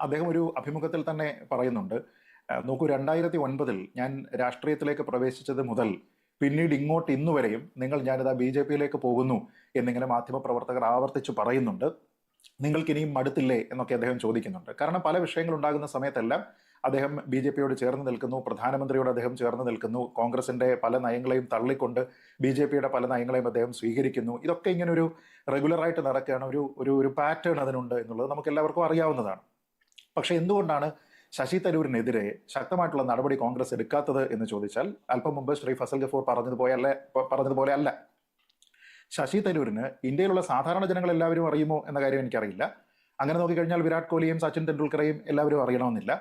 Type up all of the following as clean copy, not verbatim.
അദ്ദേഹം ഒരു അഭിമുഖത്തിൽ തന്നെ പറയുന്നുണ്ട്. നോക്കൂ, 2009 ഞാൻ രാഷ്ട്രീയത്തിലേക്ക് പ്രവേശിച്ചത് മുതൽ പിന്നീട് ഇങ്ങോട്ട് ഇന്നുവരെയും ഞാനിതാ BJP-യിലേക്ക് പോകുന്നു എന്നിങ്ങനെ മാധ്യമപ്രവർത്തകർ ആവർത്തിച്ചു പറയുന്നുണ്ട്. നിങ്ങൾക്ക് ഇനിയും മടുത്തില്ലേ എന്നൊക്കെ അദ്ദേഹം ചോദിക്കുന്നുണ്ട്. കാരണം പല വിഷയങ്ങൾ ഉണ്ടാകുന്ന സമയത്തെല്ലാം അദ്ദേഹം BJP-യോട് ചേർന്ന് നിൽക്കുന്നു, പ്രധാനമന്ത്രിയോട് അദ്ദേഹം ചേർന്ന് നിൽക്കുന്നു, കോൺഗ്രസിന്റെ പല നയങ്ങളെയും തള്ളിക്കൊണ്ട് BJP-യുടെ പല നയങ്ങളെയും അദ്ദേഹം സ്വീകരിക്കുന്നു. ഇതൊക്കെ ഇങ്ങനെ ഒരു റെഗുലറായിട്ട് നടക്കുകയാണ്. ഒരു ഒരു ഒരു പാറ്റേൺ അതിനുണ്ട് എന്നുള്ളത് നമുക്ക് എല്ലാവർക്കും അറിയാവുന്നതാണ്. പക്ഷെ എന്തുകൊണ്ടാണ് ശശി തരൂരിനെതിരെ ശക്തമായിട്ടുള്ള നടപടി കോൺഗ്രസ് എടുക്കാത്തത് എന്ന് ചോദിച്ചാൽ, അല്പം മുമ്പ് ശ്രീ ഫസൽ ഗഫൂർ പറഞ്ഞതുപോലെ അല്ല. ശശി തരൂരിന് ഇന്ത്യയിലുള്ള സാധാരണ ജനങ്ങൾ എല്ലാവരും അറിയുമോ എന്ന കാര്യം എനിക്കറിയില്ല. അങ്ങനെ നോക്കിക്കഴിഞ്ഞാൽ വിരാട് കോഹ്ലിയും സച്ചിൻ തെണ്ടുൽക്കറേയും എല്ലാവരും അറിയണമെന്നില്ല.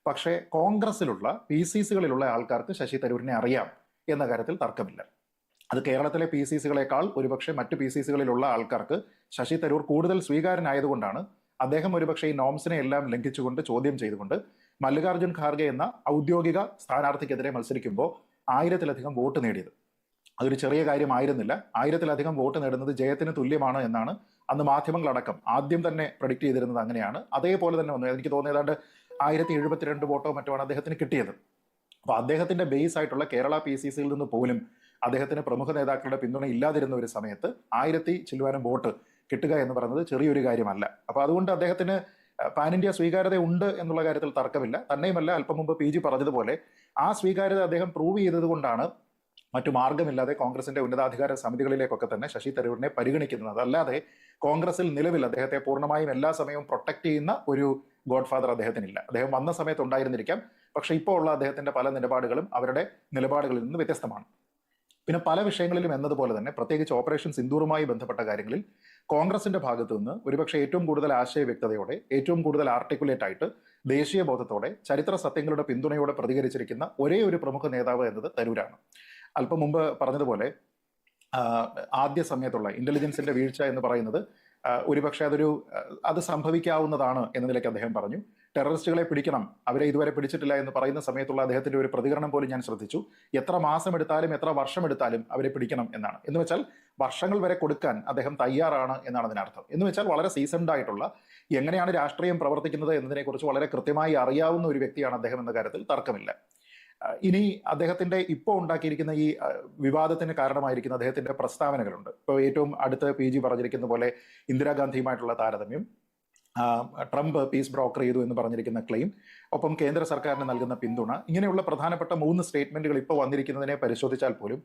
പക്ഷേ കോൺഗ്രസിലുള്ള PCCകളിലുള്ള ആൾക്കാർക്ക് ശശി തരൂരിനെ അറിയാം എന്ന കാര്യത്തിൽ തർക്കമില്ല. അത് കേരളത്തിലെ PCCകളെക്കാൾ ഒരുപക്ഷെ മറ്റ് PCCകളിലുള്ള ആൾക്കാർക്ക് ശശി തരൂർ കൂടുതൽ സ്വീകാര്യനായതുകൊണ്ടാണ് അദ്ദേഹം ഒരുപക്ഷെ ഈ നോംസിനെ എല്ലാം ലംഘിച്ചുകൊണ്ട്, ചോദ്യം ചെയ്തുകൊണ്ട് മല്ലികാർജ്ജുൻ ഖാർഗെ എന്ന ഔദ്യോഗിക സ്ഥാനാർത്ഥിക്കെതിരെ മത്സരിക്കുമ്പോൾ 1000-ലധികം വോട്ട് നേടിയത്. അതൊരു ചെറിയ കാര്യമായിരുന്നില്ല. 1000-ലധികം വോട്ട് നേടുന്നത് ജയത്തിന് തുല്യമാണ് എന്നാണ് അന്ന് മാധ്യമങ്ങളടക്കം ആദ്യം തന്നെ പ്രഡിക്റ്റ് ചെയ്തിരുന്നത്. അങ്ങനെയാണ്. അതേപോലെ തന്നെ വന്നു. എനിക്ക് തോന്നുന്നത് ഏതാണ്ട് 1072 വോട്ടോ മറ്റുമാണ് അദ്ദേഹത്തിന് കിട്ടിയത്. അപ്പൊ അദ്ദേഹത്തിന്റെ ബേസ് ആയിട്ടുള്ള കേരള PCCയിൽ നിന്ന് പോലും അദ്ദേഹത്തിന് പ്രമുഖ നേതാക്കളുടെ പിന്തുണ ഇല്ലാതിരുന്ന ഒരു സമയത്ത് 1000 ചില്ലുവാനും വോട്ട് കിട്ടുക എന്ന് പറയുന്നത് ചെറിയൊരു കാര്യമല്ല. അപ്പൊ അതുകൊണ്ട് അദ്ദേഹത്തിന് പാൻ ഇന്ത്യ സ്വീകാര്യത ഉണ്ട് എന്നുള്ള കാര്യത്തിൽ തർക്കമില്ല. തന്നെയുമല്ല, അല്പം മുമ്പ് PG പറഞ്ഞതുപോലെ ആ സ്വീകാര്യത അദ്ദേഹം പ്രൂവ് ചെയ്തത് കൊണ്ടാണ് മറ്റു മാർഗമില്ലാതെ കോൺഗ്രസിന്റെ ഉന്നതാധികാര സമിതികളിലേക്കൊക്കെ തന്നെ ശശി തരൂരിനെ പരിഗണിക്കുന്നത്. അല്ലാതെ കോൺഗ്രസിൽ നിലവിൽ അദ്ദേഹത്തെ പൂർണ്ണമായും എല്ലാ സമയവും പ്രൊട്ടക്ട് ചെയ്യുന്ന ഒരു ഗോഡ് ഫാദർ അദ്ദേഹത്തിനില്ല. അദ്ദേഹം വന്ന സമയത്ത് ഉണ്ടായിരുന്നിരിക്കാം, പക്ഷെ ഇപ്പോൾ ഉള്ള അദ്ദേഹത്തിന്റെ പല നിലപാടുകളും അവരുടെ നിലപാടുകളിൽ നിന്ന് വ്യത്യസ്തമാണ്. പിന്നെ പല വിഷയങ്ങളിലും എന്നതുപോലെ തന്നെ പ്രത്യേകിച്ച് ഓപ്പറേഷൻ സിന്ദൂറുമായി ബന്ധപ്പെട്ട കാര്യങ്ങളിൽ കോൺഗ്രസിന്റെ ഭാഗത്തു നിന്ന് ഒരുപക്ഷെ ഏറ്റവും കൂടുതൽ ആശയ വ്യക്തതയോടെ, ഏറ്റവും കൂടുതൽ ആർട്ടിക്കുലേറ്റ് ആയിട്ട്, ദേശീയ ബോധത്തോടെ, ചരിത്ര സത്യങ്ങളുടെ പിന്തുണയോടെ പ്രതികരിച്ചിരിക്കുന്ന ഒരേ ഒരു പ്രമുഖ നേതാവ് എന്നത് തരൂരാണ്. അല്പം മുമ്പ് പറഞ്ഞതുപോലെ ആദ്യ സമയത്തുള്ള ഇന്റലിജൻസിന്റെ വീഴ്ച എന്ന് പറയുന്നത് ഒരുപക്ഷെ അത് സംഭവിക്കാവുന്നതാണ് എന്ന നിലയ്ക്ക് അദ്ദേഹം പറഞ്ഞു. ടെററിസ്റ്റുകളെ പിടിക്കണം, അവരെ ഇതുവരെ പിടിച്ചിട്ടില്ല എന്ന് പറയുന്ന സമയത്തുള്ള അദ്ദേഹത്തിന്റെ ഒരു പ്രതികരണം പോലും ഞാൻ ശ്രദ്ധിച്ചു. എത്ര മാസം എടുത്താലും എത്ര വർഷം എടുത്താലും അവരെ പിടിക്കണം എന്നാണ്. എന്ന് വെച്ചാൽ വർഷങ്ങൾ വരെ കൊടുക്കാൻ അദ്ദേഹം തയ്യാറാണ് എന്നാണ് അതിനർത്ഥം. എന്ന് വെച്ചാൽ വളരെ സീസൺഡ് ആയിട്ടുള്ള, എങ്ങനെയാണ് രാഷ്ട്രീയം പ്രവർത്തിക്കുന്നത് എന്നതിനെക്കുറിച്ച് വളരെ കൃത്യമായി അറിയാവുന്ന ഒരു വ്യക്തിയാണ് അദ്ദേഹം എന്ന കാര്യത്തിൽ തർക്കമില്ല. ഇനി അദ്ദേഹത്തിന്റെ ഇപ്പോൾ ഉണ്ടാക്കിയിരിക്കുന്ന ഈ വിവാദത്തിന് കാരണമായിരിക്കുന്ന അദ്ദേഹത്തിന്റെ പ്രസ്താവനകളുണ്ട്. ഇപ്പോൾ ഏറ്റവും അടുത്ത് PG പറഞ്ഞിരിക്കുന്ന പോലെ ഇന്ദിരാഗാന്ധിയുമായിട്ടുള്ള താരതമ്യം, ട്രംപ് പീസ് ബ്രോക്കർ ചെയ്തു എന്ന് പറഞ്ഞിരിക്കുന്ന ക്ലെയിം, ഒപ്പം കേന്ദ്ര സർക്കാരിന് നൽകുന്ന പിന്തുണ, ഇങ്ങനെയുള്ള പ്രധാനപ്പെട്ട 3 സ്റ്റേറ്റ്മെന്റുകൾ ഇപ്പോൾ വന്നിരിക്കുന്നതിനെ പരിശോധിച്ചാൽ പോലും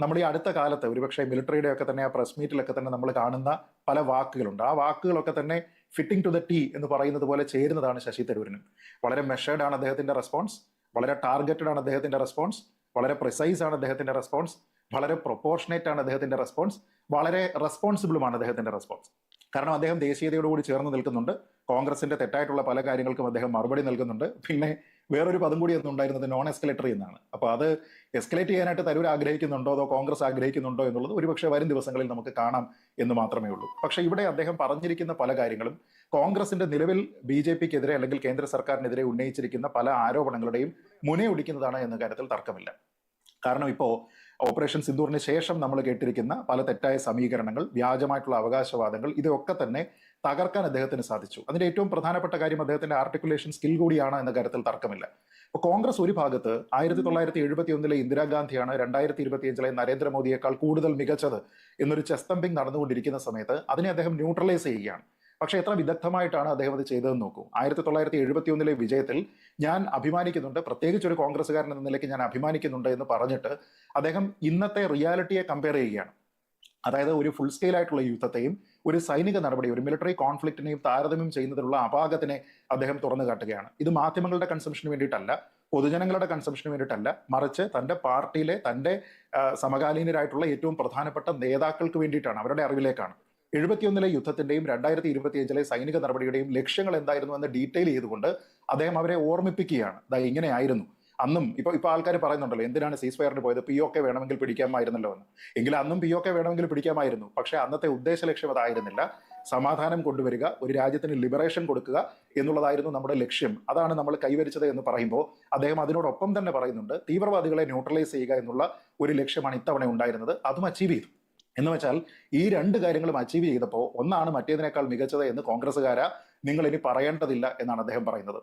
നമ്മൾ ഈ അടുത്ത കാലത്ത് ഒരുപക്ഷെ മിലിറ്ററിയുടെ ഒക്കെ തന്നെ ആ പ്രസ് മീറ്റിലൊക്കെ തന്നെ നമ്മൾ കാണുന്ന പല വാക്കുകളുണ്ട്. ആ വാക്കുകളൊക്കെ തന്നെ ഫിറ്റിംഗ് ടു ദ ടീ എന്ന് പറയുന്നത് പോലെ ചേരുന്നതാണ് ശശി തരൂരിനും. വളരെ മെഷേർഡ് ആണ് അദ്ദേഹത്തിന്റെ റെസ്പോൺസ്, വളരെ ടാർഗറ്റഡ് ആണ് അദ്ദേഹത്തിന്റെ റെസ്പോൺസ്, വളരെ പ്രിസൈസ് ആണ് അദ്ദേഹത്തിന്റെ റെസ്പോൺസ്, വളരെ പ്രൊപ്പോർഷനേറ്റ് ആണ് അദ്ദേഹത്തിന്റെ റെസ്പോൺസ്, വളരെ റെസ്പോൺസിബിളുമാണ് അദ്ദേഹത്തിന്റെ റെസ്പോൺസ്. കാരണം അദ്ദേഹം ദേശീയതയോടുകൂടി ചേർന്ന് നിൽക്കുന്നുണ്ട്. കോൺഗ്രസിന്റെ തെറ്റായിട്ടുള്ള പല കാര്യങ്ങൾക്കും അദ്ദേഹം മറുപടി നൽകുന്നുണ്ട്. പിന്നെ വേറൊരു പദം കൂടി ഒന്നുണ്ടായിരുന്നത് നോൺ എസ്കലേറ്ററി എന്നാണ്. അപ്പൊ അത് എസ്കലേറ്റ് ചെയ്യാനായിട്ട് തരൂർ ആഗ്രഹിക്കുന്നുണ്ടോ അതോ കോൺഗ്രസ് ആഗ്രഹിക്കുന്നുണ്ടോ എന്നുള്ളത് ഒരുപക്ഷെ വരും ദിവസങ്ങളിൽ നമുക്ക് കാണാം എന്ന് മാത്രമേ ഉള്ളൂ. പക്ഷെ ഇവിടെ അദ്ദേഹം പറഞ്ഞിരിക്കുന്ന പല കാര്യങ്ങളും കോൺഗ്രസിന്റെ നിലവിൽ BJP-ക്കെതിരെ അല്ലെങ്കിൽ കേന്ദ്ര സർക്കാരിനെതിരെ ഉന്നയിച്ചിരിക്കുന്ന പല ആരോപണങ്ങളുടെയും മുനയൊടിക്കുന്നതാണ് എന്ന കാര്യത്തിൽ തർക്കമില്ല. കാരണം ഇപ്പോൾ ഓപ്പറേഷൻ സിന്ദൂറിന് ശേഷം നമ്മൾ കേട്ടിരിക്കുന്ന പല തെറ്റായ സമീകരണങ്ങൾ, വ്യാജമായിട്ടുള്ള അവകാശവാദങ്ങൾ, ഇതൊക്കെ തന്നെ തകർക്കാൻ അദ്ദേഹത്തിന് സാധിച്ചു. അതിന്റെ ഏറ്റവും പ്രധാനപ്പെട്ട കാര്യം അദ്ദേഹത്തിന്റെ ആർട്ടിക്കുലേഷൻ സ്കിൽ കൂടിയാണ് എന്ന കാര്യത്തിൽ തർക്കമില്ല. അപ്പോൾ കോൺഗ്രസ് ഒരു ഭാഗത്ത് 1971 ഇന്ദിരാഗാന്ധിയാണ് 2025 നരേന്ദ്രമോദിയേക്കാൾ കൂടുതൽ മികച്ചത് എന്നൊരു ചെസ് തമ്പിങ് നടന്നുകൊണ്ടിരിക്കുന്ന സമയത്ത് അതിനെ അദ്ദേഹം ന്യൂട്രലൈസ് ചെയ്യുകയാണ്. പക്ഷെ എത്ര വിദഗ്ധമായിട്ടാണ് അദ്ദേഹം അത് ചെയ്തതെന്ന് നോക്കൂ. 1971 വിജയത്തിൽ ഞാൻ അഭിമാനിക്കുന്നുണ്ട്, പ്രത്യേകിച്ച് ഒരു കോൺഗ്രസ്സുകാരൻ എന്ന നിലയ്ക്ക് ഞാൻ അഭിമാനിക്കുന്നുണ്ട് എന്ന് പറഞ്ഞിട്ട് അദ്ദേഹം ഇന്നത്തെ റിയാലിറ്റിയെ കമ്പയർ ചെയ്യുകയാണ്. അതായത് ഒരു ഫുൾ സ്കെയിൽ ആയിട്ടുള്ള യുദ്ധത്തെയും ഒരു സൈനിക നടപടി, ഒരു മിലിറ്ററി കോൺഫ്ലിക്റ്റിനെയും താരതമ്യം ചെയ്യുന്നതിനുള്ള അപാകത്തിനെ അദ്ദേഹം തുറന്നു കാട്ടുകയാണ്. ഇത് മാധ്യമങ്ങളുടെ കൺസംഷന് വേണ്ടിയിട്ടല്ല, പൊതുജനങ്ങളുടെ കൺസംഷന് വേണ്ടിയിട്ടല്ല, മറിച്ച് തന്റെ പാർട്ടിയിലെ തന്റെ സമകാലീനരായിട്ടുള്ള ഏറ്റവും പ്രധാനപ്പെട്ട നേതാക്കൾക്ക് വേണ്ടിയിട്ടാണ്, അവരുടെ അറിവിലേക്കാണ്. 71 യുദ്ധത്തിന്റെയും 2025 സൈനിക നടപടിയുടെയും ലക്ഷ്യങ്ങൾ എന്തായിരുന്നു എന്ന് ഡീറ്റെയിൽ ചെയ്തുകൊണ്ട് അദ്ദേഹം അവരെ ഓർമ്മിപ്പിക്കുകയാണ്. ഇങ്ങനെയായിരുന്നു അന്നും. ഇപ്പൊ ആൾക്കാർ പറയുന്നുണ്ടല്ലോ, എന്തിനാണ് സീസ് ഫയറിന് പോയത്, POK വേണമെങ്കിൽ പിടിക്കാമായിരുന്നല്ലോ എന്ന്. എങ്കിലും അന്നും POK വേണമെങ്കിൽ പിടിക്കാമായിരുന്നു. പക്ഷെ അന്നത്തെ ഉദ്ദേശ ലക്ഷ്യം അതായിരുന്നില്ല. സമാധാനം കൊണ്ടുവരിക, ഒരു രാജ്യത്തിന് ലിബറേഷൻ കൊടുക്കുക എന്നുള്ളതായിരുന്നു നമ്മുടെ ലക്ഷ്യം. അതാണ് നമ്മൾ കൈവരിച്ചത് എന്ന് പറയുമ്പോൾ അദ്ദേഹം അതിനോടൊപ്പം തന്നെ പറയുന്നുണ്ട്, തീവ്രവാദികളെ ന്യൂട്രലൈസ് ചെയ്യുക എന്നുള്ള ഒരു ലക്ഷ്യമാണ് ഇത്തവണ ഉണ്ടായിരുന്നത്. അതും അച്ചീവ് ചെയ്തു. എന്ന് വെച്ചാൽ ഈ 2 കാര്യങ്ങളും അച്ചീവ് ചെയ്തപ്പോൾ ഒന്നാണ് മറ്റേതിനേക്കാൾ മികച്ചത് എന്ന് കോൺഗ്രസ്സുകാര നിങ്ങൾ ഇനി പറയേണ്ടതില്ല എന്നാണ് അദ്ദേഹം പറയുന്നത്.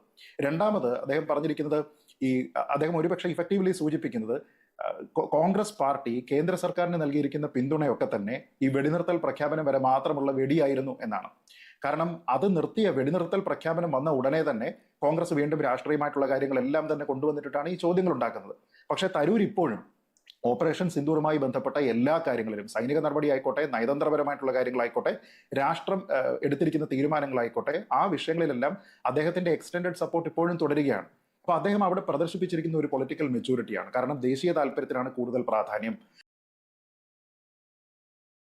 രണ്ടാമത് അദ്ദേഹം പറഞ്ഞിരിക്കുന്നത്, ഈ അദ്ദേഹം ഒരുപക്ഷെ ഇഫക്റ്റീവ്ലി സൂചിപ്പിക്കുന്നത്, കോൺഗ്രസ് പാർട്ടി കേന്ദ്ര സർക്കാരിന് നൽകിയിരിക്കുന്ന പിന്തുണയൊക്കെ തന്നെ ഈ വെടിനിർത്തൽ പ്രഖ്യാപനം വരെ മാത്രമുള്ള വെടിയായിരുന്നു എന്നാണ്. കാരണം അത് നിർത്തിയ വെടിനിർത്തൽ പ്രഖ്യാപനം വന്ന ഉടനെ തന്നെ കോൺഗ്രസ് വീണ്ടും രാഷ്ട്രീയമായിട്ടുള്ള കാര്യങ്ങളെല്ലാം തന്നെ കൊണ്ടുവന്നിട്ടാണ് ഈ ചോദ്യങ്ങൾ ഉണ്ടാക്കുന്നത്. പക്ഷേ തരൂർ ഇപ്പോഴും ഓപ്പറേഷൻ സിന്ദൂറുമായി ബന്ധപ്പെട്ട എല്ലാ കാര്യങ്ങളിലും, സൈനിക നടപടി ആയിക്കോട്ടെ, നയതന്ത്രപരമായിട്ടുള്ള കാര്യങ്ങളായിക്കോട്ടെ, രാഷ്ട്രം എടുത്തിരിക്കുന്ന തീരുമാനങ്ങളായിക്കോട്ടെ, ആ വിഷയങ്ങളിലെല്ലാം അദ്ദേഹത്തിന്റെ എക്സ്റ്റൻഡഡ് സപ്പോർട്ട് ഇപ്പോഴും തുടരുകയാണ്. അപ്പൊ അദ്ദേഹം അവിടെ പ്രദർശിപ്പിച്ചിരിക്കുന്ന ഒരു പൊളിറ്റിക്കൽ മെച്ചൂരിറ്റിയാണ്. കാരണം ദേശീയ താല്പര്യത്തിനാണ് കൂടുതൽ പ്രാധാന്യം.